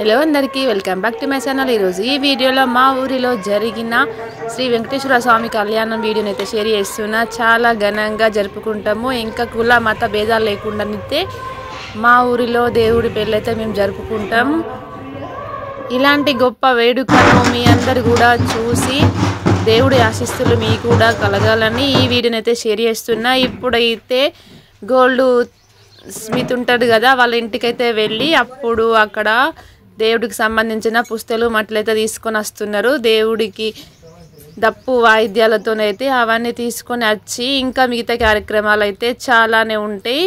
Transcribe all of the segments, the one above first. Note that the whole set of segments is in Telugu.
హలో అందరికీ welcome back to my channel. ఈరోజు ఈ వీడియోలో మా ఊరిలో జరిగిన శ్రీ వెంకటేశ్వర స్వామి కళ్యాణం వీడియోని అయితే షేర్ చేస్తున్నా। చాలా ఘనంగా జరుపుకుంటాము, ఇంకా కుల మత భేదాలు లేకుండానైతే మా ఊరిలో దేవుడి పెళ్ళి అయితే మేము జరుపుకుంటాం। ఇలాంటి గొప్ప వేడుకను మీ అందరు కూడా చూసి దేవుడి ఆశీస్సులు మీకు కూడా కలగాలని ఈ వీడియోని అయితే షేర్ చేస్తున్నా। ఇప్పుడైతే గోల్డ్ స్మిత్ ఉంటాడు కదా, వాళ్ళ ఇంటికైతే వెళ్ళి అప్పుడు అక్కడ దేవుడికి సంబంధించిన పుస్తలు మట్లయితే తీసుకొని వస్తున్నారు। దేవుడికి దప్పు వాయిద్యాలతోనైతే అవన్నీ తీసుకొని వచ్చి ఇంకా మిగతా కార్యక్రమాలు అయితే చాలానే ఉంటాయి।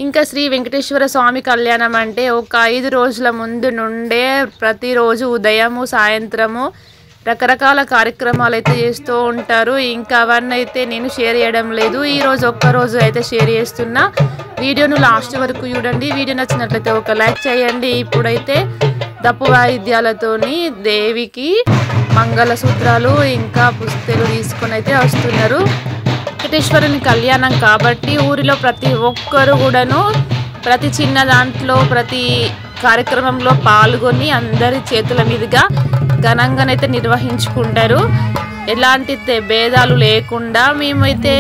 ఇంకా శ్రీ వెంకటేశ్వర స్వామి కళ్యాణం అంటే ఒక 5 రోజుల ముందు నుండే ప్రతిరోజు ఉదయము సాయంత్రము రకరకాల కార్యక్రమాలు అయితే చేస్తూ ఉంటారు। ఇంకా అవన్నీ అయితే నేను షేర్ చేయడం లేదు, ఈరోజు ఒక్కరోజు అయితే షేర్ చేస్తున్నా। వీడియోను లాస్ట్ వరకు చూడండి, వీడియో నచ్చినట్లయితే ఒక లైక్ చేయండి। ఇప్పుడైతే దప్పు వాయిద్యాలతోని దేవికి మంగళసూత్రాలు ఇంకా పుస్తలు తీసుకొని అయితే వస్తున్నారు। వెంకటేశ్వరుని కళ్యాణం కాబట్టి ఊరిలో ప్రతి ఒక్కరు కూడాను ప్రతి చిన్న దాంట్లో ప్రతి కార్యక్రమంలో పాల్గొని అందరి చేతుల మీదుగా ఘనంగానైతే నిర్వహించుకుంటారు। ఎలాంటి భేదాలు లేకుండా మేమైతే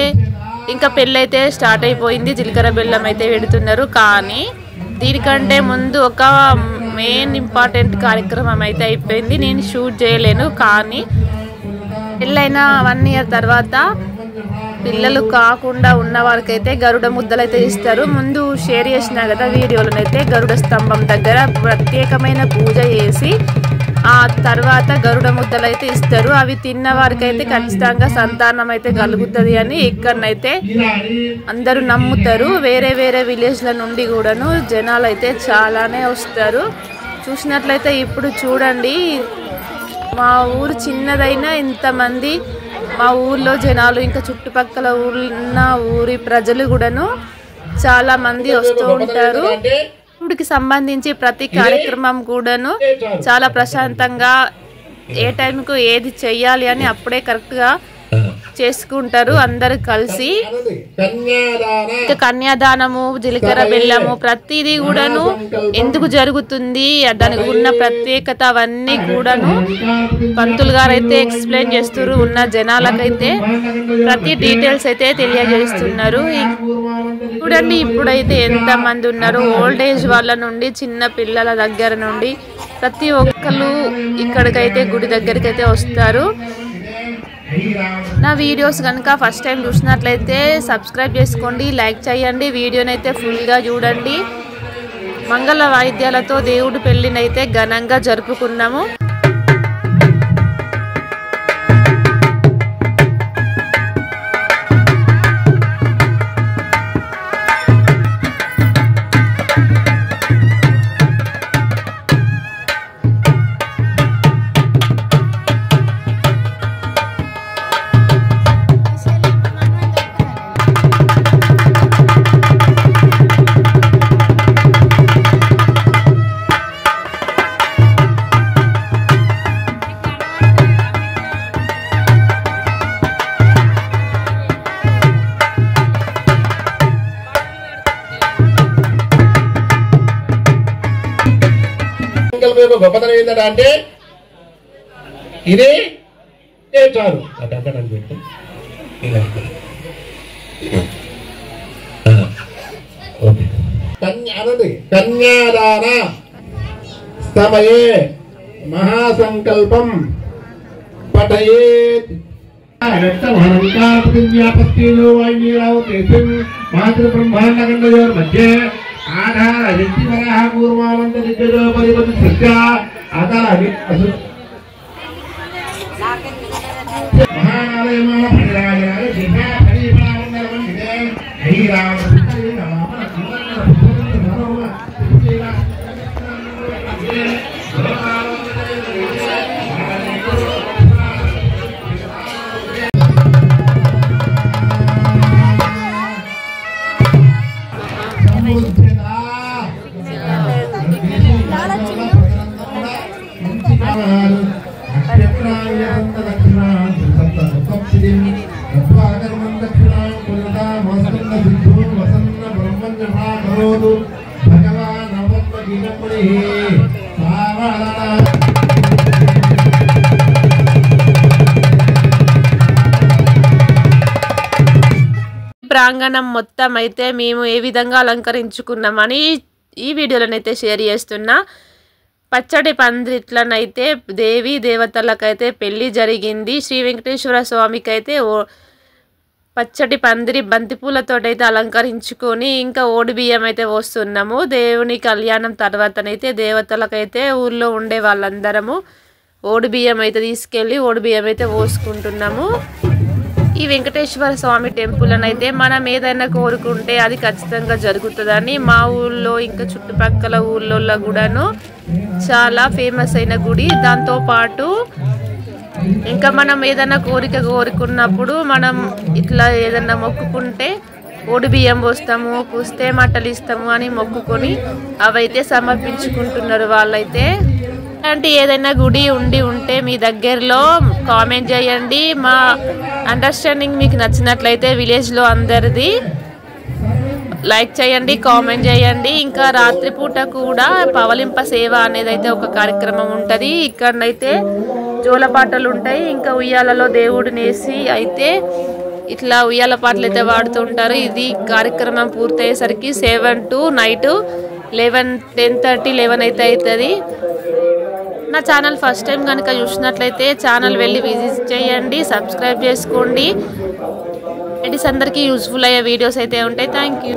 ఇంకా పెళ్ళైతే స్టార్ట్ అయిపోయింది, జీలకర్ర బెల్లం అయితే పెడుతున్నారు। కానీ దీనికంటే ముందు ఒక మెయిన్ ఇంపార్టెంట్ కార్యక్రమం అయితే అయిపోయింది, నేను షూట్ చేయలేను। కానీ పెళ్ళైన 1 ఇయర్ తర్వాత పిల్లలు కాకుండా ఉన్న వారికైతే గరుడ ముద్దలు అయితే ఇస్తారు। ముందు షేర్ చేసిన కదా వీడియోలోనైతే గరుడ స్తంభం దగ్గర ప్రత్యేకమైన పూజ చేసి ఆ తర్వాత గరుడ ముద్దలు అయితే ఇస్తారు। అవి తిన్న వారికైతే ఖచ్చితంగా సంతానం అయితే కలుగుతుంది అని ఇక్కడనైతే అందరూ నమ్ముతారు। వేరే వేరే విలేజ్ల నుండి కూడాను జనాలు అయితే చాలానే వస్తారు। చూసినట్లయితే ఇప్పుడు చూడండి, మా ఊరు చిన్నదైనా ఇంతమంది మా ఊర్లో జనాలు ఇంకా చుట్టుపక్కల ఉన్న ఊరి ప్రజలు కూడాను చాలా మంది వస్తూ ఉంటారు। దేవుడికి సంబంధించి ప్రతి కార్యక్రమం కూడాను చాలా ప్రశాంతంగా ఏ టైంకు ఏది చెయ్యాలి అని అప్పుడే కరెక్ట్గా చేసుకుంటారు అందరు కలిసి। కన్యాదానము జీలకర్ర బెల్లము ప్రతిదీ కూడాను ఎందుకు జరుగుతుంది, దానికి ఉన్న ప్రత్యేకత అవన్నీ కూడాను పంతులు గారు అయితే ఎక్స్ప్లెయిన్ చేస్తారు। ఉన్న జనాలకైతే ప్రతి డీటెయిల్స్ అయితే తెలియజేస్తున్నారు। చూడండి ఇప్పుడైతే ఎంత మంది ఉన్నారు, ఓల్డ్ ఏజ్ వాళ్ళ నుండి చిన్న పిల్లల దగ్గర నుండి ప్రతి ఒక్కరు ఇక్కడికైతే గుడి దగ్గరికి అయితే వస్తారు। నా వీడియోస్ కనుక ఫస్ట్ టైం చూసినట్లయితే సబ్స్క్రైబ్ చేసుకోండి, లైక్ చేయండి, వీడియోనైతే ఫుల్గా చూడండి। మంగళ వాయిద్యాలతో దేవుడి పెళ్ళినైతే ఘనంగా జరుపుకున్నాము। గొప్పతనం ఏంటంటే ఇదే చాలు అనండి। కన్యాదాన సమయే మహాసంకల్పం పఠయేత్ మాతృబ్రహ్మాండగండయోర్ మధ్యే ఆధార వ్యక్తివరః పూర్వానంద దిగ్గజో పరిపతి సత్య ఆధార మహానాలయమాన పరిరాజాయ దిశా పరిపాలనరం విదే హరిరామ ప్రాంగణం మొత్తం అయితే మేము ఏ విధంగా అలంకరించుకున్నామని ఈ వీడియోలోనైతే షేర్ చేస్తున్నా. పచ్చడి పందిట్లనైతే దేవి దేవతలకైతే పెళ్లి జరిగింది. శ్రీ వెంకటేశ్వర స్వామికి అయితే పచ్చడి పందిరి బంతిపూలతోటైతే అలంకరించుకొని ఇంకా ఓడి బియ్యం అయితే పోస్తున్నాము. దేవుని కళ్యాణం తర్వాతనైతే దేవతలకైతే ఊర్లో ఉండే వాళ్ళందరము ఓడి బియ్యం అయితే తీసుకెళ్ళి ఓడి బియ్యం అయితే పోసుకుంటున్నాము. ఈ వెంకటేశ్వర స్వామి టెంపుల్ అయితే మనం ఏదైనా కోరుకుంటే అది ఖచ్చితంగా జరుగుతుందని మా ఊళ్ళో ఇంకా చుట్టుపక్కల ఊళ్ళో కూడాను చాలా ఫేమస్ అయిన గుడి. దాంతోపాటు ఇంకా మనం ఏదైనా కోరిక కోరుకున్నప్పుడు మనం ఇట్లా ఏదైనా మొక్కుకుంటే ఓడి బియ్యం పోస్తాము, పుస్తే మట్టలు ఇస్తాము అని మొక్కుకొని అవైతే సమర్పించుకుంటున్నారు వాళ్ళైతే. అలాంటి ఏదైనా గుడి ఉంటే మీ దగ్గరలో కామెంట్ చేయండి. మా అండర్స్టాండింగ్ మీకు నచ్చినట్లయితే విలేజ్లో అందరిది లైక్ చేయండి, కామెంట్ చేయండి. ఇంకా రాత్రిపూట కూడా పవలింప సేవ అనేది అయితే ఒక కార్యక్రమం ఉంటుంది. ఇక్కడనైతే జోలపాటలు ఉంటాయి. ఇంకా ఉయ్యాలలో దేవుడిని వేసి అయితే ఇట్లా ఉయ్యాల పాటలు అయితే వాడుతుంటారు. ఇది కార్యక్రమం పూర్తయ్యేసరికి 7 to నైట్ 10:30, 11 అయితే అవుతుంది. నా ఛానల్ ఫస్ట్ టైం కనుక చూసినట్లయితే ఛానల్ వెళ్ళి విజిట్ చేయండి, సబ్స్క్రైబ్ చేసుకోండి. లేడీస్ అందరికీ యూజ్ఫుల్ అయ్యే వీడియోస్ అయితే ఉంటాయి. Thank you.